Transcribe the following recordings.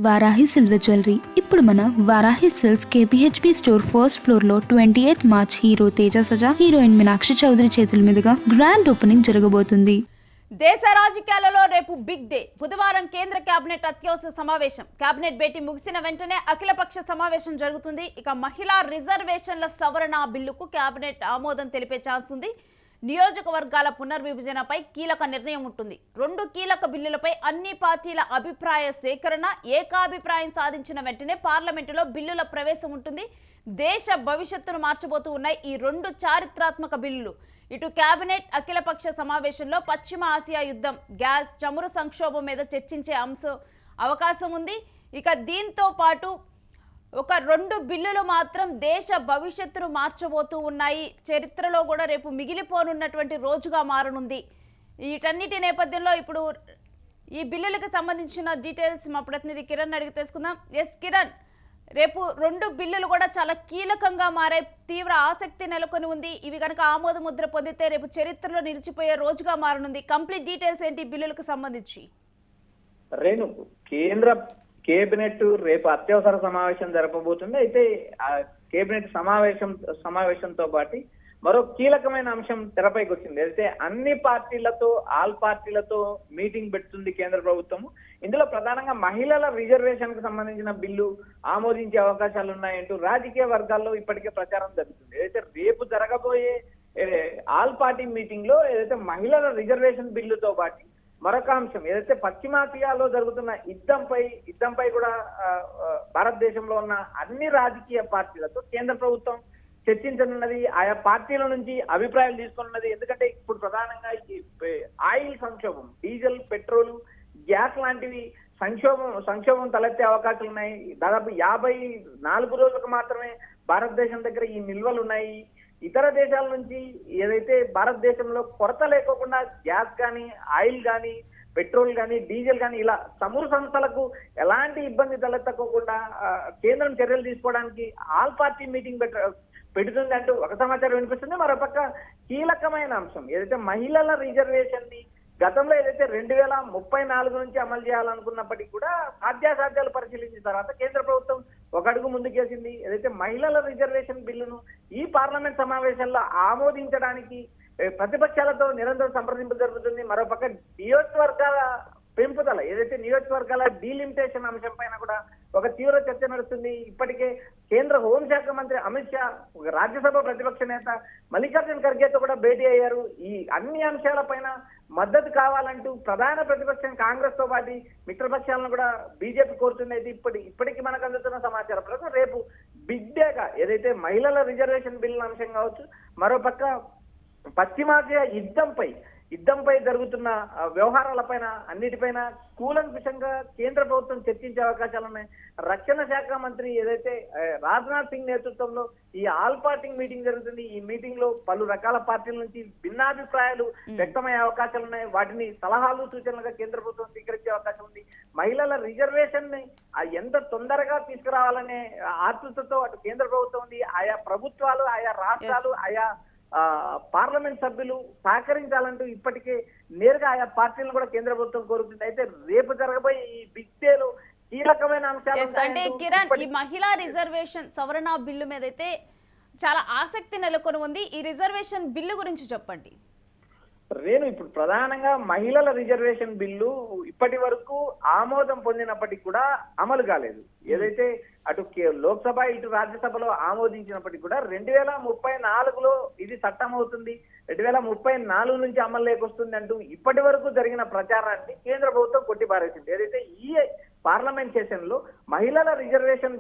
Varahi silver jewellery ఇప్పుడు మన Varahi silks KPHB store first floor లో 28 March hero Teja Sajja heroine Meenakshi Chaudhary చేతుల మీదుగా గ్రాండ్ ఓపెనింగ్ జరగబోతుంది. దేశ రాజకీయాలలో రేపు బిగ్ డే. బుధవారం కేంద్ర కేబినెట్ అత్యవసర సమావేశం. కేబినెట్ భేటీ ముగిసిన వెంటనే అఖిలపక్ష సమావేశం జరుగుతుంది. ఇక మహిళా రిజర్వేషన్ల సవరణ బిల్లుకు కేబినెట్ ఆమోదం తెలిపే ఛాన్స్ ఉంది. నియోజకవర్గాల పునర్విభజనపై కీలక నిర్ణయం ఉంటుంది. రెండు కీలక బిల్లులపై అన్ని పార్టీల అభిప్రాయ సేకరణ, ఏకాభిప్రాయం సాధించిన వెంటనే పార్లమెంటులో బిల్లుల ప్రవేశం ఉంటుంది. దేశ భవిష్యత్తును మార్చబోతూ ఉన్నాయి ఈ రెండు చారిత్రాత్మక బిల్లులు. ఇటు కేబినెట్ అఖిలపక్ష సమావేశంలో పశ్చిమ ఆసియా యుద్ధం, గ్యాస్, చమురు సంక్షోభం మీద చర్చించే అవకాశం ఉంది. ఇక దీంతో పాటు ఒక రెండు బిల్లులు మాత్రం దేశ భవిష్యత్తును మార్చబోతూ ఉన్నాయి. చరిత్రలో కూడా రేపు మిగిలిపోనున్నటువంటి రోజుగా మారనుంది. వీటన్నిటి నేపథ్యంలో ఇప్పుడు ఈ బిల్లులకు సంబంధించిన డీటెయిల్స్ మా ప్రతినిధి కిరణ్ అడిగి తెలుసుకుందాం. ఎస్ కిరణ్, రేపు రెండు బిల్లులు కూడా చాలా కీలకంగా మారే తీవ్ర ఆసక్తి నెలకొని ఉంది. ఇవి కనుక ఆమోద ముద్ర పొందితే రేపు చరిత్రలో నిలిచిపోయే రోజుగా మారనుంది. కంప్లీట్ డీటెయిల్స్ ఏంటి బిల్లులకు సంబంధించి? రేణు, కేబినెట్ రేపు అత్యవసర సమావేశం జరపబోతుంది. అయితే ఆ కేబినెట్ సమావేశంతో పాటు మరో కీలకమైన అంశం తెరపైకి వచ్చింది. అయితే అన్ని పార్టీలతో, ఆల్ పార్టీలతో మీటింగ్ పెడుతుంది కేంద్ర ప్రభుత్వం. ఇందులో ప్రధానంగా మహిళల రిజర్వేషన్ కు సంబంధించిన బిల్లు ఆమోదించే అవకాశాలు ఉన్నాయంటూ రాజకీయ వర్గాల్లో ఇప్పటికే ప్రచారం జరుగుతుంది. ఏదైతే రేపు జరగబోయే ఆల్ పార్టీ మీటింగ్ లో ఏదైతే మహిళల రిజర్వేషన్ బిల్లుతో పాటు మరొక అంశం ఏదైతే పశ్చిమాసియాలో జరుగుతున్న యుద్ధంపై కూడా భారతదేశంలో ఉన్న అన్ని రాజకీయ పార్టీలతో కేంద్ర ప్రభుత్వం చర్చించనున్నది. ఆయా పార్టీల నుంచి అభిప్రాయాలు తీసుకున్నది. ఎందుకంటే ఇప్పుడు ప్రధానంగా ఆయిల్ సంక్షోభం, డీజిల్, పెట్రోల్, గ్యాస్ లాంటివి సంక్షోభం తలెత్తే అవకాశాలు ఉన్నాయి. దాదాపు 54 రోజులకు మాత్రమే భారతదేశం దగ్గర ఈ నిల్వలు ఉన్నాయి. ఇతర దేశాల నుంచి ఏదైతే భారతదేశంలో కొరత లేకోకుండా గ్యాస్ కానీ, ఆయిల్ కానీ, పెట్రోల్ కానీ, డీజిల్ కానీ ఇలా చమురు సంస్థలకు ఎలాంటి ఇబ్బంది తలెత్తకోకుండా కేంద్రం చర్యలు తీసుకోవడానికి ఆల్ పార్టీ మీటింగ్ పెడుతుంది అంటూ ఒక సమాచారం వినిపిస్తుంది. మరోపక్క కీలకమైన అంశం ఏదైతే మహిళల రిజర్వేషన్ ని గతంలో ఏదైతే 2034 నుంచి అమలు చేయాలనుకున్నప్పటికీ కూడా సాధ్యాసాధ్యాలు పరిశీలించిన తర్వాత కేంద్ర ప్రభుత్వం ఒక అడుగు ముందుకేసింది. ఏదైతే మహిళల రిజర్వేషన్ బిల్లును ఈ పార్లమెంట్ సమావేశంలో ఆమోదించడానికి ప్రతిపక్షాలతో నిరంతరం సంప్రదింపు జరుగుతుంది. మరోపక్క నియోజకవర్గాల పెంపుదల, ఏదైతే నియోజకవర్గాల డీలిమిటేషన్ అంశం పైన కూడా ఒక తీవ్ర చర్చ నడుస్తుంది. ఇప్పటికే కేంద్ర హోంశాఖ మంత్రి అమిత్ షా, రాజ్యసభ ప్రతిపక్ష నేత మల్లికార్జున ఖర్గేతో కూడా భేటీ అయ్యారు. ఈ అన్ని అంశాలపైన మద్దతు కావాలంటూ ప్రధాన ప్రతిపక్షం కాంగ్రెస్ తో పాటు మిత్రపక్షాలను కూడా బీజేపీ కోరుతుంది. అయితే ఇప్పటికీ మనకు అందుతున్న సమాచారం ప్రకారం రేపు బిగ్ డేగా ఏదైతే మహిళల రిజర్వేషన్ బిల్లు అంశం కావచ్చు, మరోపక్క పశ్చిమాసియా యుద్ధంపై జరుగుతున్న వ్యవహారాలపైన అన్నిటిపైన కూలంకుషంగా కేంద్ర ప్రభుత్వం చర్చించే అవకాశాలు ఉన్నాయి. రక్షణ శాఖ మంత్రి ఏదైతే రాజ్నాథ్ సింగ్ నేతృత్వంలో ఈ ఆల్ పార్టీ మీటింగ్ జరుగుతుంది. ఈ మీటింగ్ లో పలు రకాల పార్టీల నుంచి భిన్నాభిప్రాయాలు వ్యక్తమయ్యే అవకాశాలు ఉన్నాయి. వాటిని సలహాలు, సూచనలుగా కేంద్ర ప్రభుత్వం స్వీకరించే అవకాశం ఉంది. మహిళల రిజర్వేషన్ ని ఎంత తొందరగా తీసుకురావాలనే ఆతృతతో అటు కేంద్ర ప్రభుత్వం ఉంది. ఆయా ప్రభుత్వాలు, ఆయా రాష్ట్రాలు, ఆయా పార్లమెంట్ సభ్యులు సహకరించాలంటూ ఇప్పటికే నేరుగా ఆయా పార్టీలను కూడా కేంద్ర ప్రభుత్వం కోరుతుంది. అయితే రేపు జరగబోయే ఈ బిగ్ డేలో కీలకమైన అంశాలు అంటే కిరణ్, ఈ మహిళా రిజర్వేషన్ సవరణ బిల్లు మీద అయితే చాలా ఆసక్తి నెలకొని ఉంది. ఈ రిజర్వేషన్ బిల్లు గురించి చెప్పండి. రేణు, ఇప్పుడు ప్రధానంగా మహిళల రిజర్వేషన్ బిల్లు ఇప్పటి వరకు ఆమోదం పొందినప్పటికీ కూడా అమలు కాలేదు. ఏదైతే అటు లోక్సభ, ఇటు రాజ్యసభలో ఆమోదించినప్పటికీ కూడా 2034లో ఇది చట్టం అవుతుంది, 2034 నుంచి అమలు లేకొస్తుంది అంటూ ఇప్పటి వరకు జరిగిన ప్రచారాన్ని కేంద్ర ప్రభుత్వం కొట్టిపారేసింది. ఏదైతే ఈ పార్లమెంట్ సెషన్ లో మహిళల రిజర్వేషన్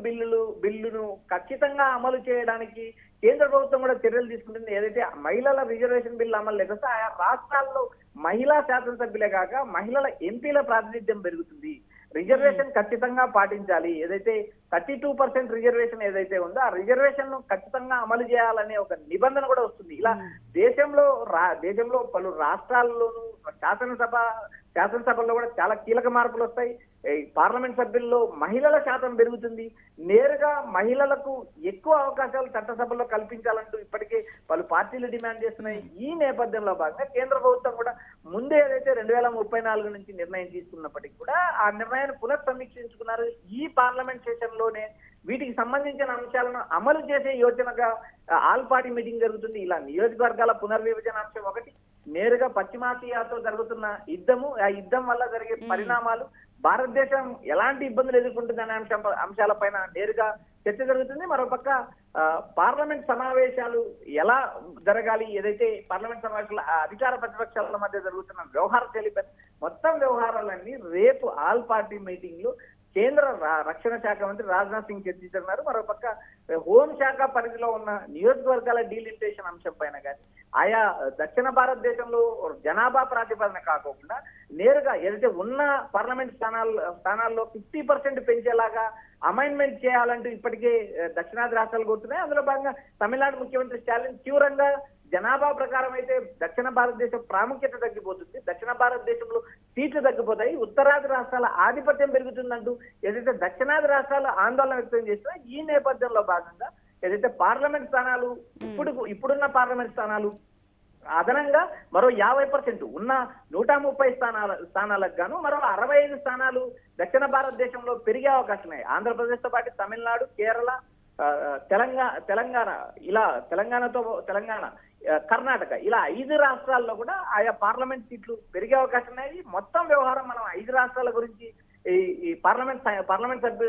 బిల్లును ఖచ్చితంగా అమలు చేయడానికి కేంద్ర ప్రభుత్వం కూడా చర్యలు తీసుకుంటుంది. ఏదైతే మహిళల రిజర్వేషన్ బిల్లు అమలు లేకపోతే ఆయా రాష్ట్రాల్లో మహిళా శాసనసభ్యులే కాక మహిళల ఎంపీల ప్రాతినిధ్యం పెరుగుతుంది. రిజర్వేషన్ ఖచ్చితంగా పాటించాలి. ఏదైతే 32% రిజర్వేషన్ ఏదైతే ఉందో ఆ రిజర్వేషన్ ను ఖచ్చితంగా అమలు చేయాలనే ఒక నిబంధన కూడా వస్తుంది. ఇలా దేశంలో పలు రాష్ట్రాల్లోనూ శాసనసభలో కూడా చాలా కీలక మార్పులు వస్తాయి. పార్లమెంట్ సభ్యుల్లో మహిళల శాతం పెరుగుతుంది. నేరుగా మహిళలకు ఎక్కువ అవకాశాలు చట్టసభలో కల్పించాలంటూ ఇప్పటికే పలు పార్టీలు డిమాండ్ చేస్తున్నాయి. ఈ నేపథ్యంలో భాగంగా కేంద్ర ప్రభుత్వం కూడా ముందే ఏదైతే 2034 నుంచి నిర్ణయం తీసుకున్నప్పటికీ కూడా ఆ నిర్ణయాన్ని పునఃసమీక్షించుకున్నారు. ఈ పార్లమెంట్ సెషన్ లోనే వీటికి సంబంధించిన అంశాలను అమలు చేసే యోచనగా ఆల్ పార్టీ మీటింగ్ జరుగుతుంది. ఇలా నియోజకవర్గాల పునర్విభజన అంశం ఒకటి, నేరుగా పశ్చిమాసియాతో జరుగుతున్న యుద్ధము, ఆ యుద్ధం వల్ల జరిగే పరిణామాలు, భారతదేశం ఎలాంటి ఇబ్బందులు ఎదుర్కొంటుందనే అంశాలపైన నేరుగా చర్చ జరుగుతుంది. మరోపక్క పార్లమెంట్ సమావేశాలు ఎలా జరగాలి, ఏదైతే పార్లమెంట్ సమావేశాలు అధికార ప్రతిపక్షాల మధ్య జరుగుతున్న వ్యవహార శైలిపై మొత్తం వ్యవహారాలన్నీ రేపు ఆల్ పార్టీ మీటింగ్ లో కేంద్ర రక్షణ శాఖ మంత్రి రాజ్నాథ్ సింగ్ చర్చించనున్నారు. మరోపక్క హోంశాఖ పరిధిలో ఉన్న నియోజకవర్గాల డీలిమిటేషన్ అంశం పైన కానీ, ఆయా దక్షిణ భారతదేశంలో జనాభా ప్రాతిపదన కాకుండా నేరుగా ఏదైతే ఉన్న పార్లమెంట్ స్థానాల్లో 50% పెంచేలాగా అమైన్మెంట్ చేయాలంటూ ఇప్పటికే దక్షిణాది రాష్ట్రాలు కోరుతున్నాయి. అందులో భాగంగా తమిళనాడు ముఖ్యమంత్రి స్టాలిన్ తీవ్రంగా జనాభా ప్రకారం అయితే దక్షిణ భారతదేశం ప్రాముఖ్యత తగ్గిపోతుంది, దక్షిణ భారతదేశంలో సీట్లు తగ్గిపోతాయి, ఉత్తరాది రాష్ట్రాల ఆధిపత్యం పెరుగుతుందంటూ ఏదైతే దక్షిణాది రాష్ట్రాలు ఆందోళన వ్యక్తం చేస్తున్నా, ఈ నేపథ్యంలో భాగంగా ఏదైతే పార్లమెంట్ స్థానాలు ఇప్పుడున్న పార్లమెంట్ స్థానాలు అదనంగా మరో 50% ఉన్న 130 స్థానాలకు గాను మరో 65 స్థానాలు దక్షిణ భారతదేశంలో పెరిగే అవకాశం ఉన్నాయి. ఆంధ్రప్రదేశ్తో పాటు తమిళనాడు, కేరళ, తెలంగాణ కర్ణాటక ఇలా 5 రాష్ట్రాల్లో కూడా ఆయా పార్లమెంట్ సీట్లు పెరిగే అవకాశం ఉన్నాయి. మొత్తం వ్యవహారం మనం 5 రాష్ట్రాల గురించి ఈ పార్లమెంట్ సభ్యుల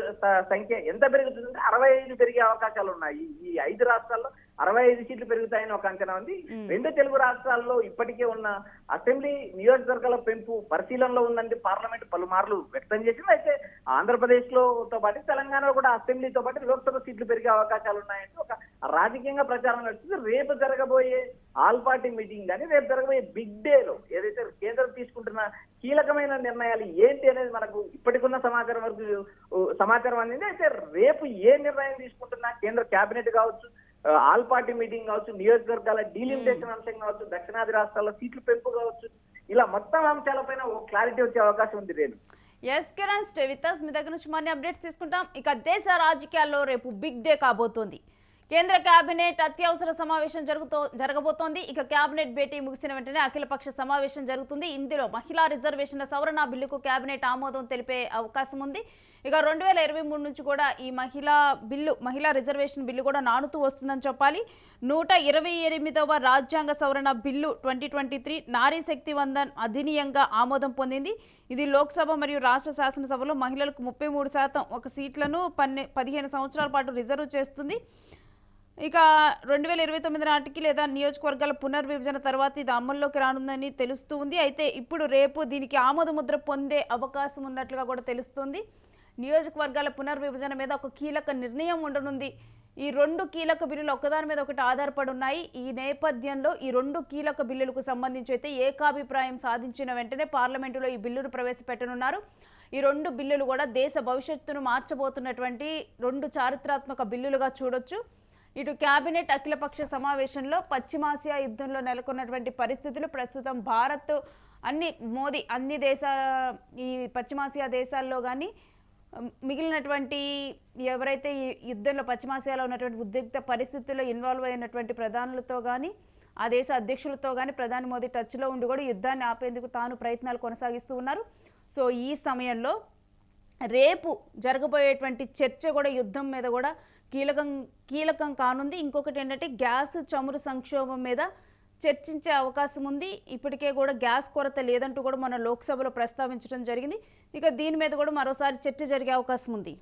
సంఖ్య ఎంత పెరుగుతుందంటే 65 పెరిగే అవకాశాలు ఉన్నాయి. ఈ 5 రాష్ట్రాల్లో 65 సీట్లు పెరుగుతాయని ఒక అంచనా ఉంది. 2 తెలుగు రాష్ట్రాల్లో ఇప్పటికే ఉన్న అసెంబ్లీ నియోజకవర్గాల పెంపు పరిశీలనలో ఉందండి పార్లమెంట్ పలుమార్లు వ్యక్తం చేసింది. అయితే ఆంధ్రప్రదేశ్ తో పాటు తెలంగాణలో కూడా అసెంబ్లీతో పాటు లోక్సభ సీట్లు పెరిగే అవకాశాలు ఉన్నాయంటే ఒక రాజకీయంగా ప్రచారం నడుస్తుంది. రేపు జరగబోయే ఆల్ పార్టీ మీటింగ్ కానీ, రేపు జరగబోయే బిగ్ డేలో ఏదైతే కేంద్రం తీసుకుంటున్న కీలకమైన నిర్ణయాలు ఏంటి అనేది మనకు ఇప్పటికున్న సమాచారం అందింది. అయితే రేపు ఏ నిర్ణయం తీసుకుంటున్నా కేంద్ర కేబినెట్ కావచ్చు, ఆల్ పార్టీ మీటింగ్ కావచ్చు, నియోజకవర్గాల డీలిమిటేషన్ అంశం కావచ్చు, దక్షిణాది రాష్ట్రాల్లో సీట్లు పెంపు కావచ్చు, ఇలా మొత్తం అంశాలపైన ఒక క్లారిటీ వచ్చే అవకాశం ఉంది. రేపు S Kiran, stay with us. మీ దగ్గర నుంచి మరిన్ని అప్డేట్స్ తీసుకుంటాం. ఇక దేశ రాజకీయాల్లో రేపు బిగ్ డే కాబోతోంది. కేంద్ర కేబినెట్ అత్యవసర సమావేశం జరగబోతోంది. ఇక కేబినెట్ భేటీ ముగిసిన వెంటనే అఖిలపక్ష సమావేశం జరుగుతుంది. ఇందులో మహిళా రిజర్వేషన్ల సవరణ బిల్లుకు కేబినెట్ ఆమోదం తెలిపే అవకాశం ఉంది. ఇక 2023 నుంచి కూడా ఈ మహిళా రిజర్వేషన్ బిల్లు కూడా నానుతూ వస్తుందని చెప్పాలి. 128వ రాజ్యాంగ సవరణ బిల్లు 2023 నారీ శక్తి వందన్ అధినియంగా ఆమోదం పొందింది. ఇది లోక్సభ మరియు రాష్ట్ర శాసనసభలో మహిళలకు 33% ఒక సీట్లను 15 సంవత్సరాల పాటు రిజర్వ్ చేస్తుంది. ఇక 2029 నాటికి లేదా నియోజకవర్గాల పునర్విభజన తర్వాత ఇది అమల్లోకి రానుందని తెలుస్తూ ఉంది. అయితే ఇప్పుడు రేపు దీనికి ఆమోద ముద్ర పొందే అవకాశం ఉన్నట్లుగా కూడా తెలుస్తుంది. నియోజకవర్గాల పునర్విభజన మీద ఒక కీలక నిర్ణయం ఉండనుంది. ఈ 2 కీలక బిల్లులు ఒకదాని మీద ఒకటి ఆధారపడి ఉన్నాయి. ఈ నేపథ్యంలో ఈ 2 కీలక బిల్లులకు సంబంధించి అయితే ఏకాభిప్రాయం సాధించిన వెంటనే పార్లమెంటులో ఈ బిల్లును ప్రవేశపెట్టనున్నారు. ఈ 2 బిల్లులు కూడా దేశ భవిష్యత్తును మార్చబోతున్నటువంటి 2 చారిత్రాత్మక బిల్లులుగా చూడొచ్చు. ఇటు కేబినెట్ అఖిలపక్ష సమావేశంలో పశ్చిమాసియా యుద్ధంలో నెలకొన్నటువంటి పరిస్థితులు, ప్రస్తుతం భారత్ అన్ని ఈ పశ్చిమాసియా దేశాల్లో కానీ మిగిలినటువంటి ఎవరైతే ఈ యుద్ధంలో పశ్చిమాసియాలో ఉన్నటువంటి ఉద్రిక్త పరిస్థితుల్లో ఇన్వాల్వ్ అయినటువంటి ప్రధానులతో కానీ, ఆ దేశ అధ్యక్షులతో కానీ ప్రధాని మోదీ టచ్లో ఉండి కూడా యుద్ధాన్ని ఆపేందుకు తాను ప్రయత్నాలు కొనసాగిస్తూ ఉన్నారు. సో ఈ సమయంలో రేపు జరగబోయేటువంటి చర్చ కూడా యుద్ధం మీద కూడా కీలకం కానుంది. ఇంకొకటి ఏంటంటే గ్యాస్ చమురు సంక్షోభం మీద చర్చించే అవకాశం ఉంది. ఇప్పటికే కూడా గ్యాస్ కొరత లేదంటూ కూడా మన లోక్సభలో ప్రస్తావించడం జరిగింది. ఇక దీని మీద కూడా మరోసారి చర్చ జరిగే అవకాశం ఉంది.